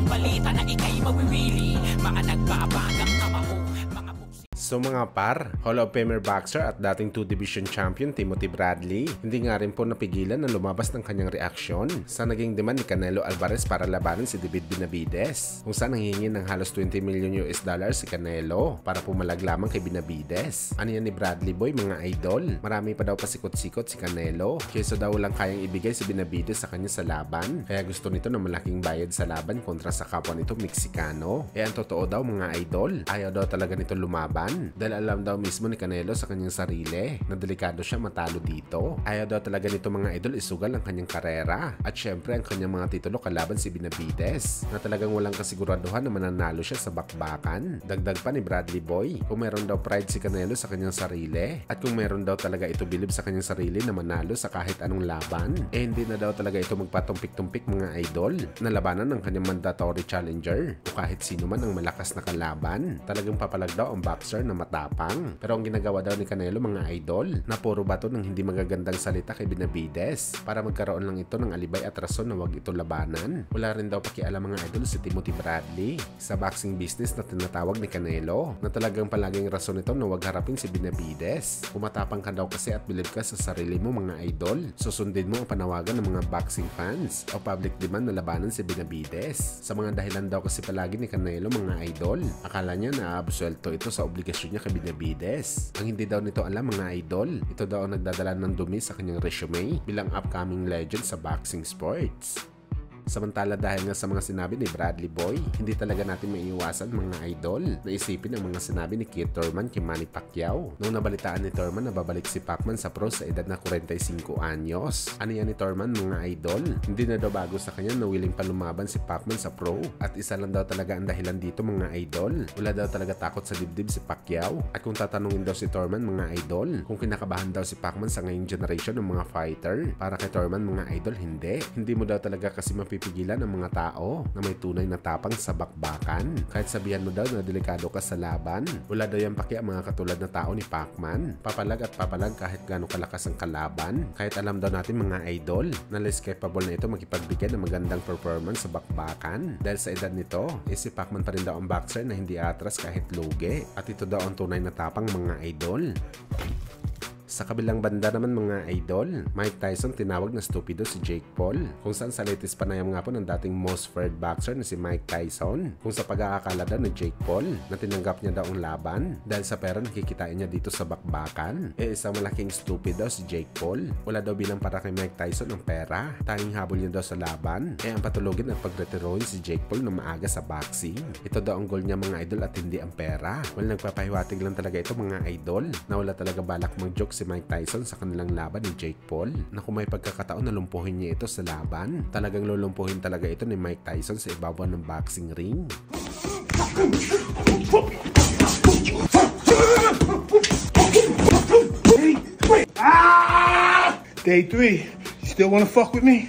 balita na ikay mawiwili. Mga nagbabagang kamao, mga So mga par, Hall of Famer boxer at dating 2-division champion Timothy Bradley, hindi nga rin po napigilan na lumabas ng kanyang reaksyon sa naging demand ni Canelo Alvarez para labanan si David Benavidez, kung saan nanghihingi ng halos $20 million si Canelo para pumalag lamang kay Benavidez. Ano yan ni Bradley boy mga idol? Marami pa daw pasikot-sikot si Canelo, kaysa daw lang kayang ibigay si Benavidez sa kanya sa laban, kaya gusto nito ng malaking bayad sa laban kontra sa kapwa nito Meksikano. Ang totoo daw mga idol, ayaw daw talaga nito lumaban dahil alam daw mismo ni Canelo sa kanyang sarili na delikado siya matalo dito. Ayaw daw talaga nito mga idol isugal ang kanyang karera at syempre ang kanyang mga titulo kalaban si Benavidez na talagang walang kasiguraduhan na mananalo siya sa bakbakan. Dagdag pa ni Bradley boy, kung meron daw pride si Canelo sa kanyang sarili at kung meron daw talaga ito bilib sa kanyang sarili na manalo sa kahit anong laban, hindi na daw talaga ito magpatumpik-tumpik mga idol na labanan ng kanyang mandatory challenger o kahit sino man ang malakas na kalaban. Talagang papalag daw ang boxer na matapang. Pero ang ginagawa daw ni Canelo mga idol na puro bato ng hindi magagandang salita kay Benavidez para magkaroon lang ito ng alibay at rason na wag ito labanan. Wala rin daw pakialam mga idol si Timothy Bradley sa boxing business na tinatawag ni Canelo na talagang palaging rason ito na wag harapin si Benavidez. Kumatapang ka daw kasi at bilib ka sa sarili mo mga idol, susundin mo ang panawagan ng mga boxing fans o public demand na labanan si Benavidez. Sa mga dahilan daw kasi palagi ni Canelo mga idol, akala niya na absuelto ito sa obligasyon niya kay Benavidez. Ang hindi daw nito alam mga idol, ito daw ang nagdadala ng dumi sa kanyang resume bilang upcoming legend sa boxing sports. Samantala dahil nga sa mga sinabi ni Bradley boy, hindi talaga natin maiiwasan mga idol na isipin ang mga sinabi ni Keith Thurman kay Manny Pacquiao nung nabalitaan ni Thurman na babalik si Pacman sa pro sa edad na 45 anyos. Ano yan ni Thurman mga idol? Hindi na daw bago sa kanya na willing pa lumaban si Pacman sa pro at isa lang daw talaga ang dahilan dito mga idol. Wala daw talaga takot sa dibdib si Pacquiao at kung tatanungin daw si Thurman mga idol kung kinakabahan daw si Pacman sa ngayong generation ng mga fighter, para kay Thurman mga idol hindi mo daw talaga kasi pigilan ang mga tao na may tunay na tapang sa bakbakan. Kahit sabihan mo daw na delikado ka sa laban, wala daw yung paki ang mga katulad na tao ni Pacman. Papalag at papalag kahit gaano kalakas ang kalaban. Kahit alam daw natin mga idol na less capable na ito makipagbigay ng magandang performance sa bakbakan. Dahil sa edad nito, si Pacman pa rin daw ang boxer na hindi atras kahit lugi. At ito daw ang tunay na tapang mga idol. Sa kabilang banda naman mga idol, Mike Tyson tinawag na stupido si Jake Paul, kung saan sa latest panayam nga po ng dating most feared boxer na si Mike Tyson, kung sa pag-aakala daw ni Jake Paul na tinanggap niya daw ang laban dahil sa pera nakikitain niya dito sa bakbakan, isang malaking stupid daw si Jake Paul. Wala daw bilang para kay Mike Tyson ang pera, tanging habol niya daw sa laban, ang patulogin at pagretirohin si Jake Paul na maaga sa boxing. Ito daw ang goal niya mga idol at hindi ang pera. Well, nagpapahiwatig lang talaga ito mga idol na wala talaga balak mag-joke si Mike Tyson sa kanilang laban ni Jake Paul na kung may pagkakataon na lumpuhin niya ito sa laban, talagang lulumpuhin talaga ito ni Mike Tyson sa ibabaw ng boxing ring. Day 3, you still wanna fuck with me?